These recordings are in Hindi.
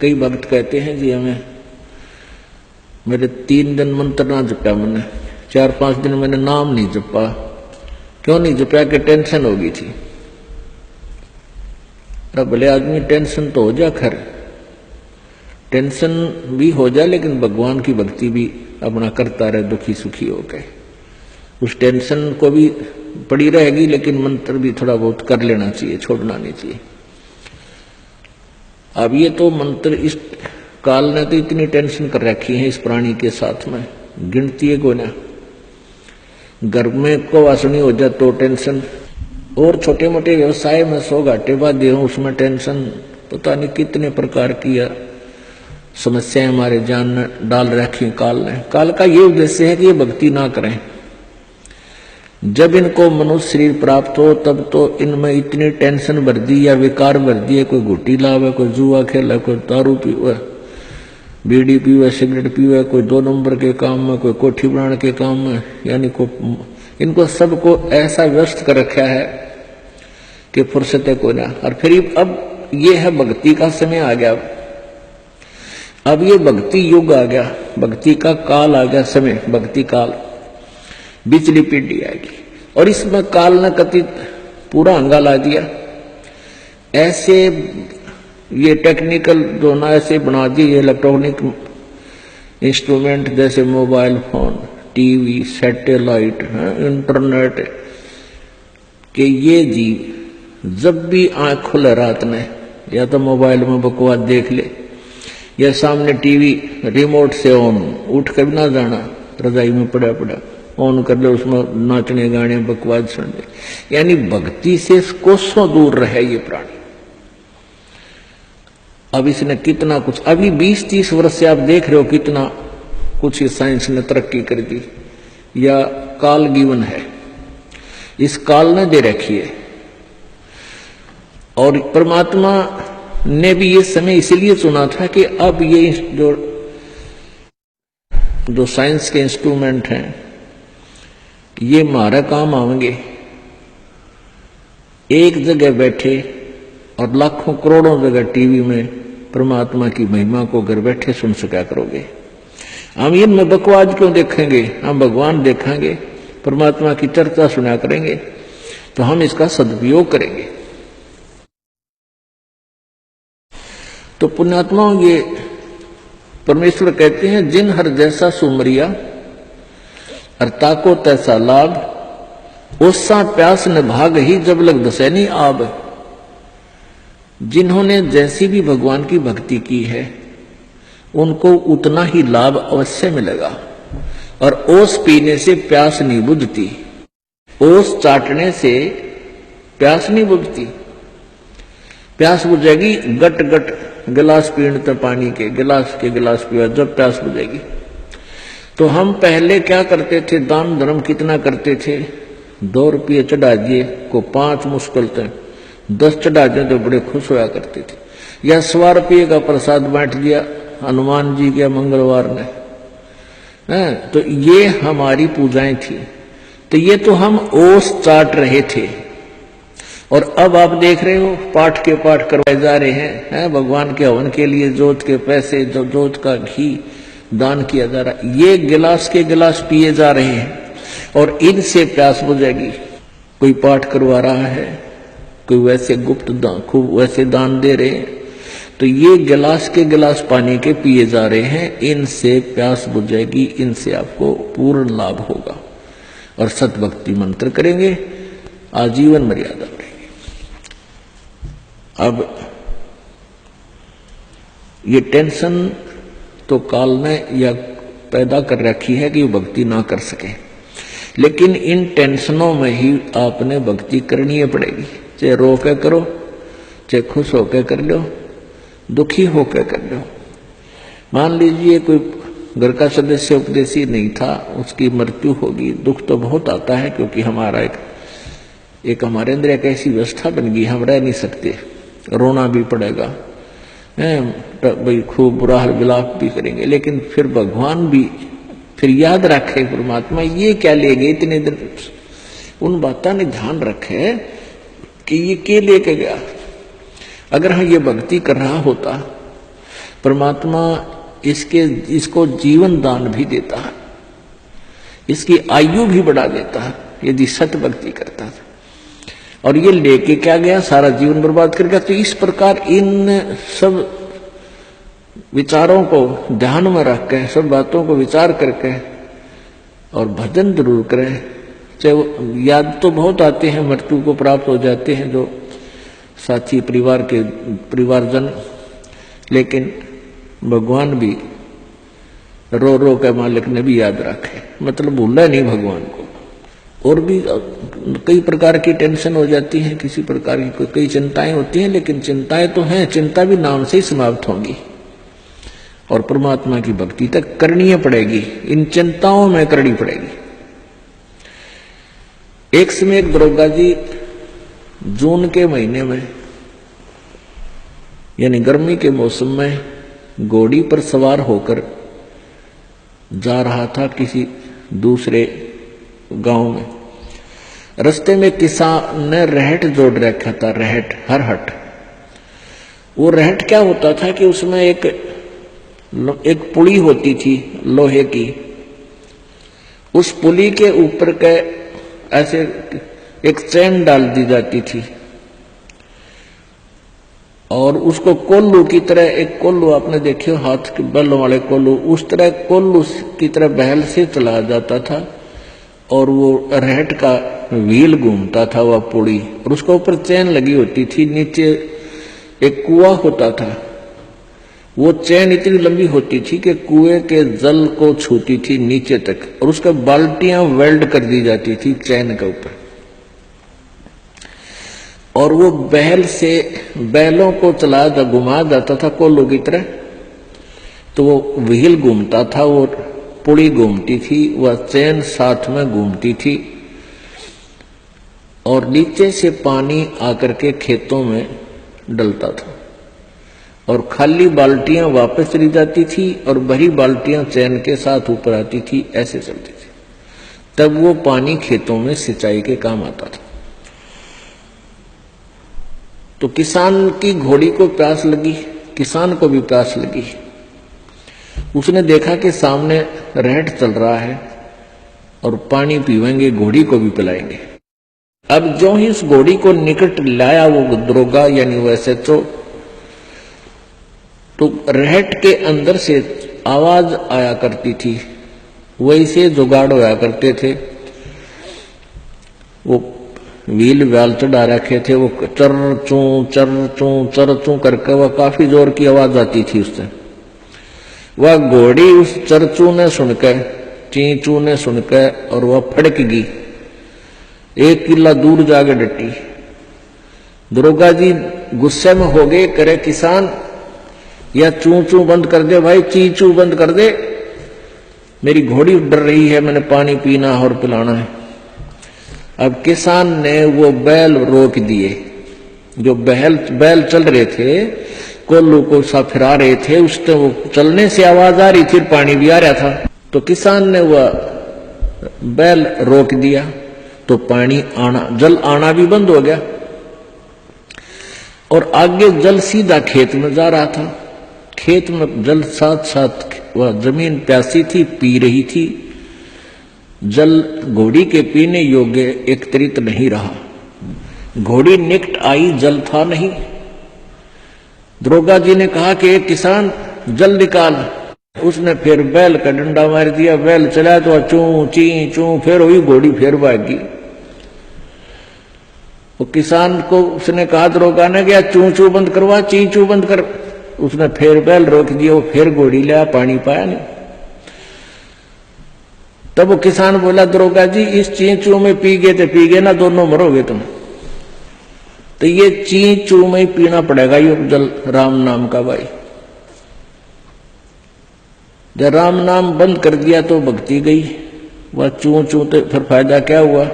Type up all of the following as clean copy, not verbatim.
कई भक्त कहते हैं जी हमें मेरे 3 दिन मंत्र ना जपा, मैंने 4-5 दिन मैंने नाम नहीं जपा। क्यों नहीं जपा? कि टेंशन हो गई थी। अब भले आदमी टेंशन तो हो जा, खैर टेंशन भी हो जाए, लेकिन भगवान की भक्ति भी अपना करता रहे दुखी सुखी होकर। उस टेंशन को भी पड़ी रहेगी, लेकिन मंत्र भी थोड़ा बहुत कर लेना चाहिए, छोड़ना नहीं चाहिए। अब ये तो मंत्र इस काल ने तो इतनी टेंशन कर रखी है इस प्राणी के साथ में, गिनती है को ना। घर में को वासनी हो जाए तो टेंशन, और छोटे मोटे व्यवसाय में 100 घाटे बाद दे रहा हूं, उसमें टेंशन। पता नहीं कितने प्रकार की समस्याएं हमारे जान में डाल रखी काल ने। काल का ये उद्देश्य है कि ये भक्ति ना करें। जब इनको मनुष्य शरीर प्राप्त हो तब तो इनमें इतनी टेंशन भर दी या विकार भर दिए, कोई घुट्टी लावे, कोई जुआ खेले, कोई दारू पीवे, बीड़ी पीवे, सिगरेट पीवे, कोई 2 नंबर के काम में, कोई कोठी बनाने के काम में, यानी को इनको सबको ऐसा व्यस्त कर रखा है कि फुर्सत को ना। और फिर अब ये है भक्ति का समय आ गया, अब ये भक्ति युग आ गया, भक्ति का काल आ गया, समय भक्ति काल, बिचली पीढ़ी आएगी। और इसमें काल ने कथित पूरा अंगा ला दिया। ऐसे ये टेक्निकल जो ना ऐसे बना दिए इलेक्ट्रॉनिक इंस्ट्रूमेंट, जैसे mobile phone, TV, satellite, internet, कि ये जी जब भी आंख खुले रात में या तो मोबाइल में बकवास देख ले, या सामने टीवी रिमोट से ऑन, उठ कर भी ना जाना, रजाई में पड़ा पड़ा ऑन कर ले, उसमें नाचने गाने बकवास सुन ले। यानी भक्ति से कोसों दूर रहे ये प्राणी। अब इसने कितना कुछ, अभी 20-30 वर्ष से आप देख रहे हो कितना कुछ इस साइंस ने तरक्की कर दी, या काल गिवन है, इस काल ने दे रखी है। और परमात्मा ने भी ये समय इसलिए चुना था कि अब ये जो साइंस के इंस्ट्रूमेंट हैं ये हमारा काम आएंगे। एक जगह बैठे और लाखों करोड़ों जगह टीवी में परमात्मा की महिमा को घर बैठे सुन सका करोगे। हम इनमें बकवास क्यों देखेंगे? हम भगवान देखेंगे, परमात्मा की चर्चा सुना करेंगे, तो हम इसका सदुपयोग करेंगे। तो पुण्यात्माओं, ये परमेश्वर कहते हैं जिन हर जैसा सुमरिया और ताको तैसा लाभ, ओसा प्यास न भाग ही जब लग दसैनी आब। जिन्होंने जैसी भी भगवान की भक्ति की है उनको उतना ही लाभ अवश्य मिलेगा। और ओस पीने से प्यास नहीं बुझती, ओस चाटने से प्यास नहीं बुझती। प्यास बुझेगी गट गट गिलास पीने पानी के गिलास पिया जब प्यास बुझेगी। तो हम पहले क्या करते थे, दान धर्म कितना करते थे, 2 रुपये चढ़ा दिए को 5 मुश्किल थे, 10 चढ़ा दिए तो बड़े खुश होया करते थे। या 100 रुपये का प्रसाद बांट दिया हनुमान जी के मंगलवार ने, तो ये हमारी पूजाएं थी। तो ये तो हम ओस चाट रहे थे। और अब आप देख रहे हो पाठ के पाठ करवाए जा रहे हैं, भगवान के हवन के लिए जोत के पैसे, जो जोत का घी दान किया जा रहा है, ये गिलास के गिलास पिए जा रहे हैं और इनसे प्यास बुझेगी। कोई पाठ करवा रहा है, कोई वैसे गुप्त दान, खूब वैसे दान दे रहे हैं, तो ये गिलास के गिलास पानी के पिए जा रहे हैं, इनसे प्यास बुझेगी, इनसे आपको पूर्ण लाभ होगा। और सतभक्ति मंत्र करेंगे, आजीवन मर्यादा बढ़ेगी। अब ये टेंशन तो काल ने या पैदा कर रखी है कि वो भक्ति ना कर सके, लेकिन इन टेंशनों में ही आपने भक्ति करनी पड़ेगी। चाहे रो के करो, चाहे खुश होकर कर लो, दुखी होकर कर लो। मान लीजिए कोई घर का सदस्य उपदेशी नहीं था, उसकी मृत्यु होगी, दुख तो बहुत आता है, क्योंकि हमारा एक हमारे अंदर एक ऐसी व्यवस्था बन गई, हम रह नहीं सकते, रोना भी पड़ेगा, भाई खूब बुरा हाल विलाप भी करेंगे। लेकिन फिर भगवान भी फिर याद रखे, परमात्मा ये क्या ले गए इतने दिन, उन बातों ने ध्यान रखे कि ये क्या लेके गया। अगर हम ये भक्ति कर रहा होता परमात्मा इसको जीवन दान भी देता है, इसकी आयु भी बढ़ा देता है यदि सत भक्ति करता है। और ये लेके क्या गया, सारा जीवन बर्बाद कर गया। तो इस प्रकार इन सब विचारों को ध्यान में रख के, सब बातों को विचार करके और भजन जरूर करें। चाहे याद तो बहुत आते हैं, मृत्यु को प्राप्त हो जाते हैं जो साथी परिवारजन, लेकिन भगवान भी रो रो के मालिक ने भी याद रखे, मतलब भूला नहीं भगवान को। और भी कई प्रकार की टेंशन हो जाती है, किसी प्रकार की कई चिंताएं होती हैं, लेकिन चिंताएं तो हैं, चिंता भी नाम से ही समाप्त होंगी और परमात्मा की भक्ति तक करनी पड़ेगी, इन चिंताओं में करनी पड़ेगी। एक समय एक दरोगा जी जून के महीने में यानी गर्मी के मौसम में घोड़ी पर सवार होकर जा रहा था किसी दूसरे गांव में। रास्ते में किसान ने रहट जोड़ रखा था, रहट, हरहट। वो रहट क्या होता था कि उसमें एक पुली होती थी लोहे की, उस पुली के ऊपर के ऐसे एक चैन डाल दी जाती थी और उसको कोल्लू की तरह, एक कोल्लू आपने देखे हाथ के बैलों वाले कोल्लू, उस तरह कोल्लू की तरह बहल से चलाया जाता था और वो रहट का व्हील घूमता था वह पुड़ी, और उसके ऊपर चैन लगी होती थी। नीचे एक कुआं होता था, वो चैन इतनी लंबी होती थी कि कुएं के जल को छूती थी नीचे तक, और उसका बाल्टियां वेल्ड कर दी जाती थी चैन के ऊपर। और वो बैल से बैलों को चलाया घुमाया जाता था कोल्लू की तरह, तो वो व्हील घूमता था, वो पुड़ी घूमती थी, वह चैन साथ में घूमती थी और नीचे से पानी आकर के खेतों में डलता था और खाली बाल्टियां वापस चली जाती थी और भरी बाल्टियां चैन के साथ ऊपर आती थी, ऐसे चलती थी। तब वो पानी खेतों में सिंचाई के काम आता था। तो किसान की घोड़ी को प्यास लगी, किसान को भी प्यास लगी। उसने देखा कि सामने रहट चल रहा है और पानी पीवेंगे, घोड़ी को भी पिलाएंगे। अब जो ही उस घोड़ी को निकट लाया वो दरोगा यानी वैसे तो रहट के अंदर से आवाज आया करती थी, वैसे जुगाड़ होया करते थे। वो व्हील व्याल चढ़ा रखे थे, वो चर चू करके वह काफी जोर की आवाज आती थी उससे। वह घोड़ी उस चरचू ने सुनकर, चींचू ने सुनकर, और वह फड़क गई, 1 किला दूर जाके डटी। दरोगा जी गुस्से में हो गए, करे किसान या चू चू बंद कर दे भाई, ची चू बंद कर दे, मेरी घोड़ी डर रही है, मैंने पानी पीना और पिलाना है। अब किसान ने वो बैल रोक दिए, जो बैल चल रहे थे, कोल्लू को सा फिरा रहे थे, उससे वो चलने से आवाज आ रही थी, पानी भी आ रहा था। तो किसान ने वह बैल रोक दिया, तो पानी आना, जल आना भी बंद हो गया और आगे जल सीधा खेत में जा रहा था। खेत में जल साथ साथ, वह जमीन प्यासी थी, पी रही थी। जल घोड़ी के पीने योग्य एकत्रित नहीं रहा, घोड़ी निकट आई, जल था नहीं। दरोगा जी ने कहा कि एक किसान जल निकाल। उसने फिर बैल का डंडा मार दिया, बैल चला तो चू ची चू, फिर हुई घोड़ी, फिर भागी। वो किसान को उसने कहा, दरोगा ने गया चू चू बंद करवा, ची चू बंद कर। उसने फिर बैल रोक दिया, वो फिर घोड़ी लिया, पानी पाया नहीं। तब वो किसान बोला, दरोगा जी इस ची चू में पी गए ना, दोनों मरोगे तुम। तो ये ची चू में ही पीना पड़ेगा ये जल, राम नाम का भाई। जब राम नाम बंद कर दिया तो भक्ति गई, वह चू चू तो फिर फायदा क्या हुआ,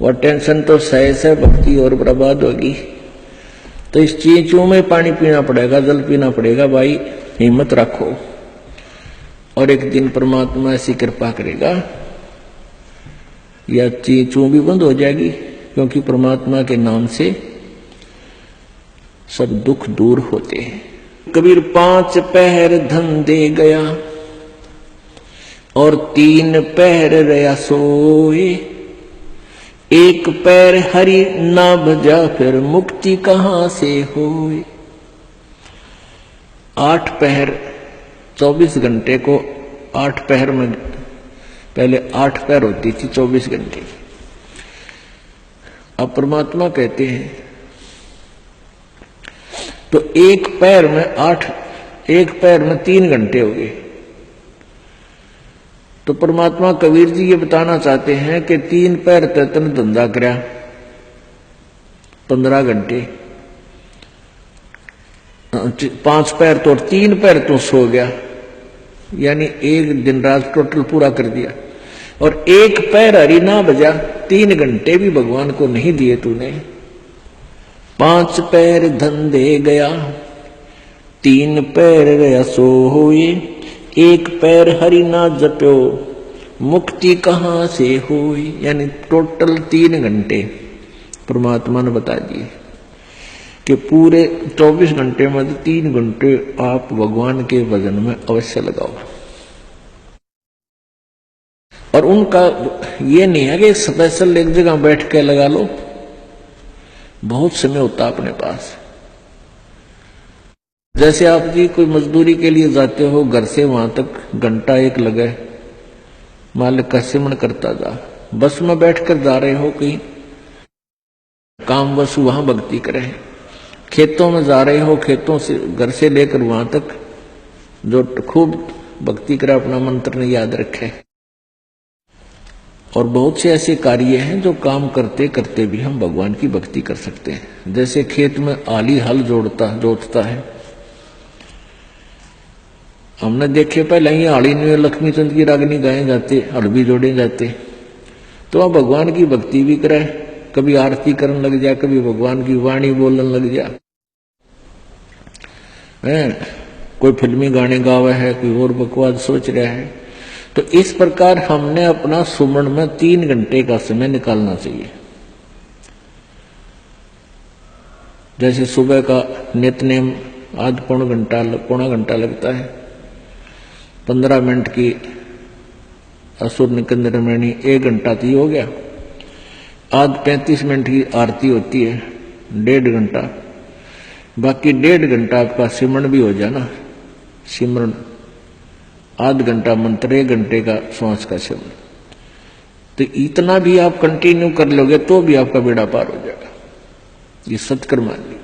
वह टेंशन तो सहे से भक्ति और बर्बाद होगी। तो इस ची चू में पानी पीना पड़ेगा, जल पीना पड़ेगा भाई, हिम्मत रखो और एक दिन परमात्मा ऐसी कृपा करेगा, या ची चू भी बंद हो जाएगी, क्योंकि परमात्मा के नाम से सब दुख दूर होते हैं। कबीर 5 पहर धन दे गया और 3 पहर रया सोए। 1 पैर हरि ना भजा फिर मुक्ति कहां से होए। 8 पहर 24 घंटे को 8 पहर में, पहले 8 पहर होती थी 24 घंटे की। अब परमात्मा कहते हैं तो 1 पैर में 8, 1 पैर में 3 घंटे हो गए। तो परमात्मा कबीर जी ये बताना चाहते हैं कि 3 पैर तन धंधा करा 15 घंटे, 5 पैर तो 3 पैर तो सो गया, यानी 1 दिन रात टोटल पूरा कर दिया। और 1 पैर हरि ना बजा, 3 घंटे भी भगवान को नहीं दिए तूने। 5 पैर धन दे गया, 3 पैर गया सोए। 1 पैर हरि ना जप्यो, मुक्ति कहां से हुई। यानी टोटल 3 घंटे परमात्मा ने बता दिए कि पूरे 24 घंटे में 3 घंटे आप भगवान के भजन में अवश्य लगाओ। और उनका ये नहीं है कि स्पेशल एक जगह बैठ के लगा लो, बहुत समय होता अपने पास। जैसे आप जी कोई मजदूरी के लिए जाते हो, घर से वहां तक घंटा 1 लगे, मालिक का सिमरण करता जा। बस में बैठकर जा रहे हो कहीं काम, बस वहां भक्ति करें। खेतों में जा रहे हो, खेतों से घर से लेकर वहां तक जो खूब भक्ति करे, अपना मंत्र ने याद रखे। और बहुत से ऐसे कार्य हैं जो काम करते करते भी हम भगवान की भक्ति कर सकते हैं। जैसे खेत में आली हल जोतता है, हमने देखे पहले ही आली में लक्ष्मी चंद की रागनी गाए जाते, हल भी जोड़े जाते। तो आप भगवान की भक्ति भी करे, कभी आरती करने लग जा, कभी भगवान की वाणी बोलने लग जा। कोई फिल्मी गाने गावे है, कोई और बकवास सोच रहा है। तो इस प्रकार हमने अपना सुमरण में 3 घंटे का समय निकालना चाहिए। जैसे सुबह का नित्यनेम आध पौना घंटा लगता है, 15 मिनट की असुर निकंदन मणि 1 घंटा तो हो गया। आध 35 मिनट की आरती होती है, 1.5 घंटा। बाकी 1.5 घंटा आपका सिमरण भी हो जाना, सिमरण आध घंटा मंत्र, 1 घंटे का श्वास का सिमरण। तो इतना भी आप कंटिन्यू कर लोगे तो भी आपका बेड़ा पार हो जाएगा। ये सत्कर्म मान लीजिए।